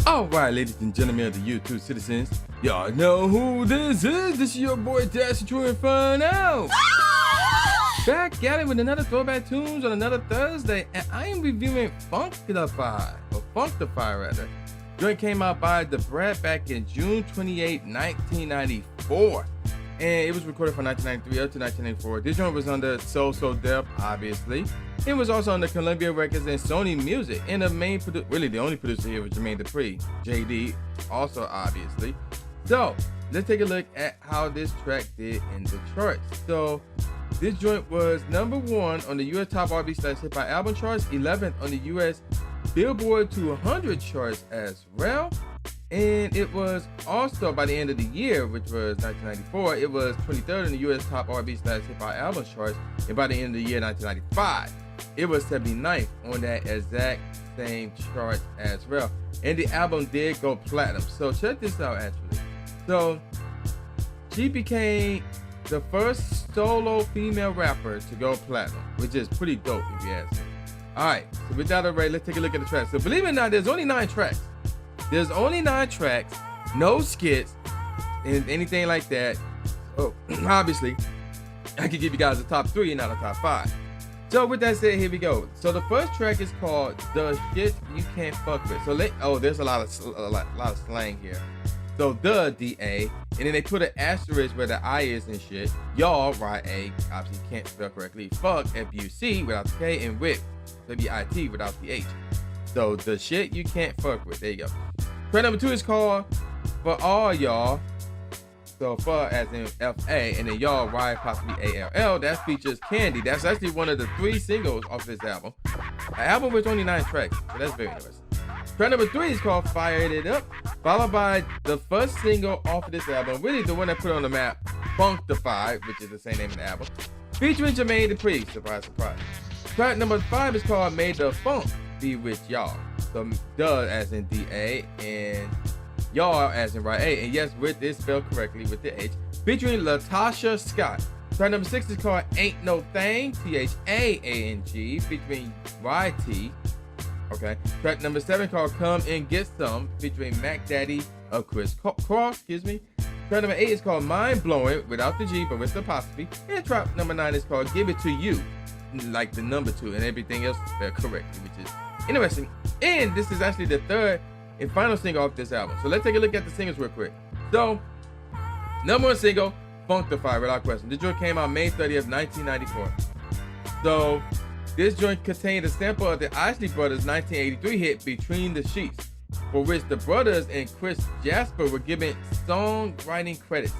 All right, ladies and gentlemen of the YouTube citizens, y'all know who this is. This is your boy Dash True Inferno. Back at it with another throwback tunes on another Thursday, and I am reviewing Funkdafied, or Funkdafied rather. Joint came out by the Brat back in June 28, 1994. And it was recorded from 1993 up to 1994. This joint was under So Def, obviously. It was also under Columbia Records and Sony Music. And the main really the only producer here was Jermaine Dupri, JD, also obviously. So let's take a look at how this track did in the charts. So this joint was #1 on the US Top R&B/Hip Hop Album charts, 11th on the US Billboard 200 charts as well. And it was also, by the end of the year, which was 1994, it was 23rd in the US Top R&B/Hip Hop Album charts. And by the end of the year, 1995, it was 79th on that exact same chart as well. And the album did go platinum. So check this out, actually. So she became the first solo female rapper to go platinum, which is pretty dope if you ask me. All right, so with that already, let's take a look at the tracks. So believe it or not, there's only 9 tracks. There's only 9 tracks, no skits, and anything like that. Oh, obviously, I could give you guys a top 3 and not a top 5. So with that said, here we go. So the first track is called "The Shit You Can't Fuck With." So there's a lot of slang here. So the DA, and then they put an asterisk where the I is and shit. Y'all, Y-A, obviously can't spell correctly. Fuck, F-U-C without the K, and with W-I-T without the H. So the shit you can't fuck with. There you go. Track #2 is called "For All Y'all." So for as in F-A, and then y'all, Y possibly A-L-L. That features Candy. That's actually one of the 3 singles off this album. An album with only 9 tracks, so that's very interesting. Track #3 is called "Fired It Up," followed by the first single off of this album, really the one that put on the map, Funkdafied, which is the same name of the album, featuring Jermaine Dupri. Surprise, surprise. Track #5 is called "Made the Funk Be With Y'all." So "duh" as in D-A and "y'all" as in Y-A, and yes, with this spelled correctly with the H, featuring Latasha Scott. Track #6 is called "Ain't No Thing," T-H-A-A-N-G, featuring Y-T. Okay. Track #7 called "Come and Get Some," featuring Mac Daddy of Chris Cross. Excuse me. Track #8 is called "Mind Blowing" without the G but with the apostrophe. And track #9 is called "Give It to You," like the number 2, and everything else spelled correctly, which is interesting. And this is actually the 3rd and final single off this album. So let's take a look at the singles real quick. So, #1 single, Funkdafied, without question. This joint came out May 30th, 1994. So, this joint contained a sample of the Isley Brothers' 1983 hit "Between the Sheets," for which the brothers and Chris Jasper were given songwriting credits.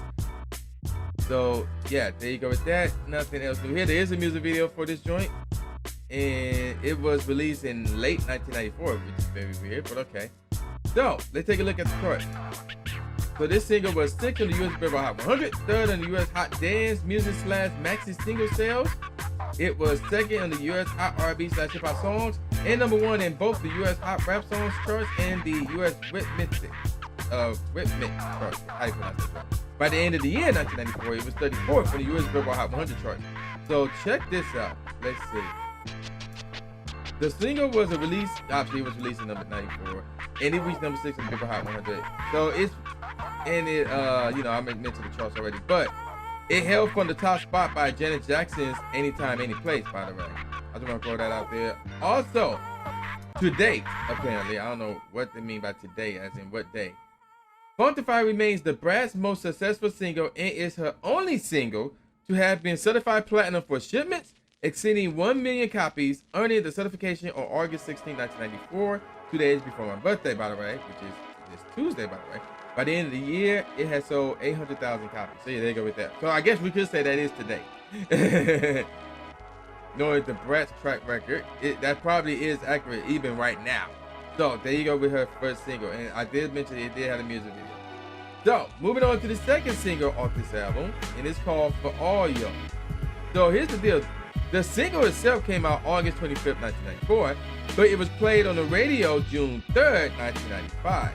So, yeah, there you go with that. Nothing else new here. There is a music video for this joint, and it was released in late 1994, which is very weird, but okay. So, let's take a look at the chart. So this single was 6th on the US Billboard Hot 100, 3rd on the US Hot Dance Music / Maxi Single Sales. It was 2nd on the US Hot R&B/Hip Hop Songs, and #1 in both the US Hot Rap Songs charts and the US Rhythmic charts. How you pronounce that? By the end of the year, 1994, it was 34th on the US Billboard Hot 100 charts. So check this out. Let's see. The single was obviously it was released in #94, and it reached #6 on the Billboard Hot 100. So I mentioned the charts already, but it held from the top spot by Janet Jackson's "Anytime, Any Place," by the way. I just want to throw that out there. Also, to date, apparently, I don't know what they mean by today, as in what day. Funkdafied remains the Brat's most successful single and is her only single to have been certified platinum for shipments exceeding 1 million copies, earning the certification on August 16, 1994, 2 days before my birthday, by the way, which is this Tuesday, by the way. By the end of the year, it has sold 800,000 copies. So yeah, there you go with that. So I guess we could say that is today. Knowing the Brat's track record, that probably is accurate even right now. So there you go with her first single. And I did mention it did have a music video. So moving on to the second single off this album, and it's called "For All Y'all." So here's the deal. The single itself came out August 25th, 1994, but it was played on the radio June 3rd, 1995.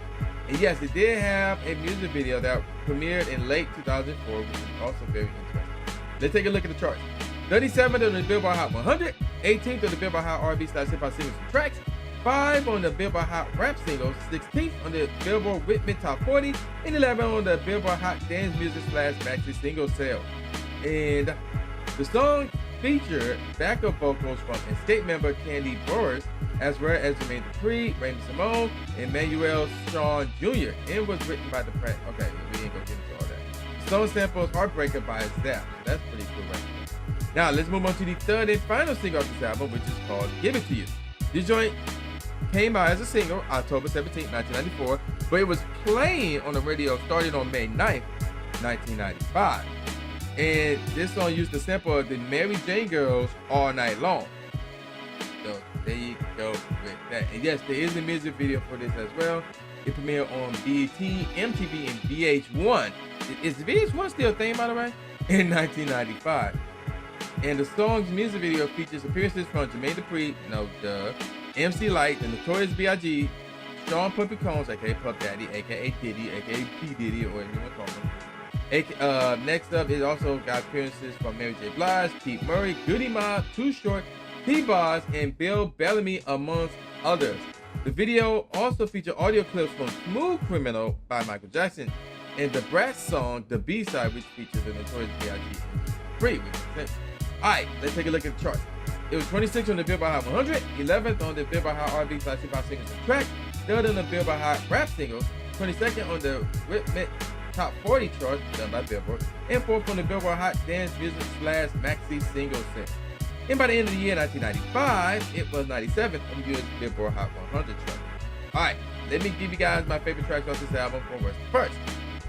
And yes, it did have a music video that premiered in late 2004, which is also very interesting. Let's take a look at the charts. 37th on the Billboard Hot 100, 18th on the Billboard Hot R&B/Hip Hop Singles and Tracks, 5 on the Billboard Hot Rap Singles, 16th on the Billboard Whitman Top 40, and 11 on the Billboard Hot Dance Music / Maxi Single Sale. And the song featured backup vocals from Escape member Candy Burris, as well as Jermaine Dupri, Raymond Simone, and Manuel Sean Jr. and was written by the Brat. Okay, we ain't gonna get into all that. The song samples Heartbreaker by Zap. That's pretty cool right there. Now let's move on to the third and final single of this album, which is called Give It To You. This joint came out as a single October 17, 1994, but it was playing on the radio starting on May 9th, 1995. And this song used the sample of the Mary Jane Girls All Night Long. So there you go with that. And yes, there is a music video for this as well. It premiered on BET, MTV, and VH1. Is VH1 still a thing, by the way? In 1995. And the song's music video features appearances from Jermaine Dupri, MC Lyte, the Notorious B.I.G., Sean Puffy Combs, aka Puff Daddy, aka Diddy, aka P. Diddy, or whatever you want to call him. Next up, it also got appearances from Mary J. Blige, Keith Murray, Goody Mob, Too Short, T-Boz, and Bill Bellamy, amongst others. The video also featured audio clips from Smooth Criminal by Michael Jackson and the Brat song, The B-Side, which features the Notorious B.I.G. Free. Alright, let's take a look at the chart. It was 26th on the Billboard Hot 100, 11th on the Billboard Hot R&B / hip-hop singles and track, 3rd on the Billboard Hot Rap Singles, 22nd on the Whitman Top 40 chart done by Billboard, and 4th on the Billboard Hot Dance Music / Maxi Single Set. And by the end of the year 1995, it was 97th on the US Billboard Hot 100 chart. Alright, let me give you guys my favorite tracks off this album for Rush. First,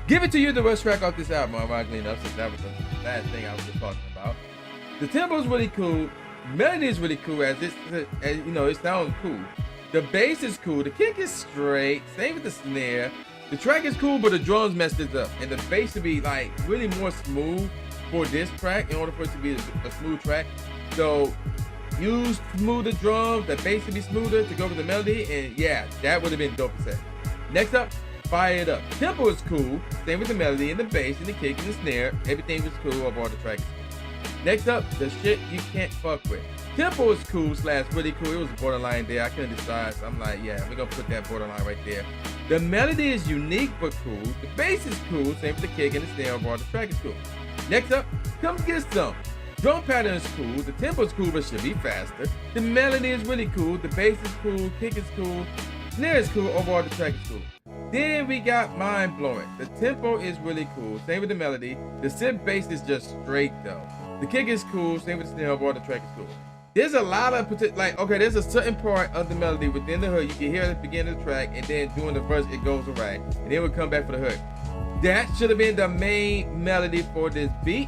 Give It To You, the Rush track off this album, ironically enough, since that was the last thing I was just talking about. The tempo is really cool. Melody is really cool, as it sounds cool. The bass is cool. The kick is straight. Same with the snare. The track is cool, but the drums messed it up, and the bass should be like really more smooth for this track in order for it to be a smooth track. So use smoother drums. The bass should be smoother to go with the melody, and yeah, that would have been dope as heck. Next up, Fire It Up. Tempo is cool. Same with the melody and the bass and the kick and the snare. Everything was cool overall. The track is cool. Next up, The Shit You Can't Fuck With. Tempo is cool / really cool. It was borderline there. I couldn't decide. So I'm like, yeah, we're going to put that borderline right there. The melody is unique but cool. The bass is cool. Same with the kick and the snare overall. The track is cool. Next up, Come Get Some. Drum pattern is cool. The tempo is cool but should be faster. The melody is really cool. The bass is cool. Kick is cool. Snare is cool. Overall, the track is cool. Then we got Mind Blowing. The tempo is really cool. Same with the melody. The synth bass is just straight though. The kick is cool. Same with the snare. Overall, the track is cool. There's a lot of there's a certain part of the melody within the hook you can hear at the beginning of the track, and then during the verse it goes away, and then we'll come back for the hook. That should have been the main melody for this beat,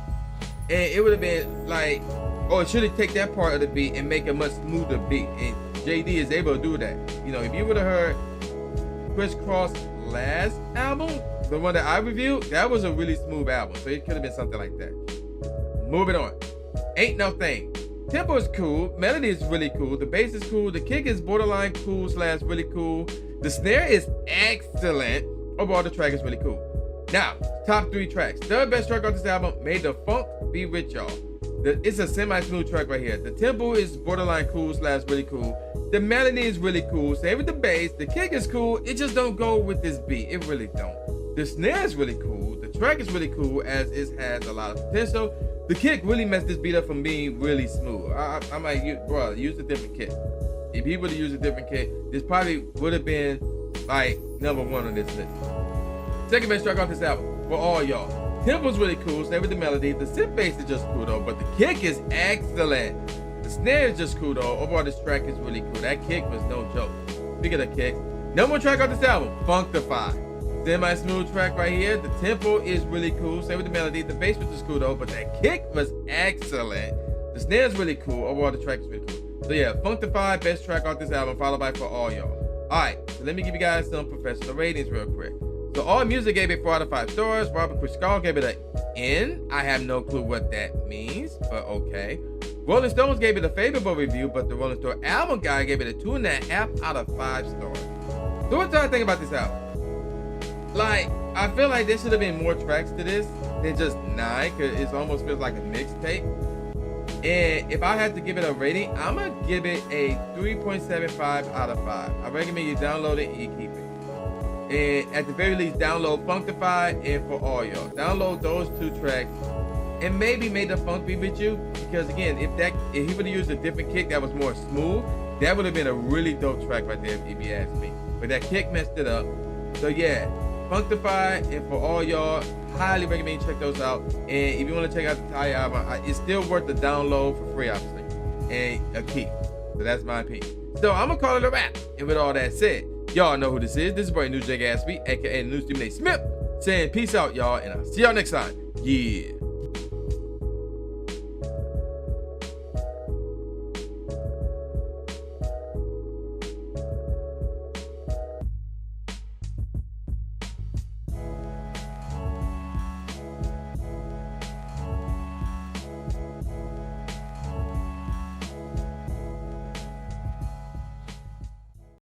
and it would have been like, or it should have taken that part of the beat and make a much smoother beat. And JD is able to do that. You know, if you would have heard Criss Cross last album, the one that I reviewed, that was a really smooth album, so it could have been something like that. Moving on. Ain't No Thing. Tempo is cool, melody is really cool, the bass is cool, the kick is borderline cool / really cool, the snare is excellent, overall the track is really cool. Now, top 3 tracks. Third best track on this album, Made the Funk Be With Y'all. It's a semi-smooth track right here. The tempo is borderline cool / really cool, the melody is really cool, same with the bass, the kick is cool, it just don't go with this beat, it really don't. The snare is really cool, the track is really cool as it has a lot of potential. The kick really messed this beat up from being really smooth. I might use a different kick. If he would have used a different kick, this probably would have been like number 1 on this list. Second best track off this album for all y'all. Tempo's really cool, same with the melody. The synth bass is just cool though, but the kick is excellent. The snare is just cool though. Overall, this track is really cool. That kick was no joke. Speaking of kicks, number 1 track off this album, Funkdafied. Semi-smooth track right here. The tempo is really cool. Same with the melody. The bass was just cool though, but that kick was excellent. The snare is really cool. Overall, the track is really cool. So yeah, Funkdafied, best track off this album, followed by For All Y'all. Alright, so let me give you guys some professional ratings real quick. So All Music gave it 4 out of 5 stars. Robert Christgau gave it an N. I have no clue what that means, but okay. Rolling Stones gave it a favorable review, but the Rolling Stone album guy gave it a 2.5 out of 5 stars. So what do I think about this album? Like, I feel like there should have been more tracks to this than just 9, because it almost feels like a mixtape. And if I had to give it a rating, I'm gonna give it a 3.75 out of 5. I recommend you download it and you keep it. And at the very least, download Funkdafied and For All Y'all. Download those 2 tracks and maybe make the funk beat with you. Because again, if he would have used a different kick that was more smooth, that would have been a really dope track right there if you ask me. But that kick messed it up. So yeah, Funkdafied and For All Y'all, highly recommend you check those out. And if you want to check out the entire album, it's still worth the download for free, obviously, and a keep. So that's my opinion. So I'm gonna call it a wrap. And with all that said, y'all know who this is. This is boy New J Gatsby, aka New Stephen A. Smith, saying peace out, y'all, and I'll see y'all next time. Yeah.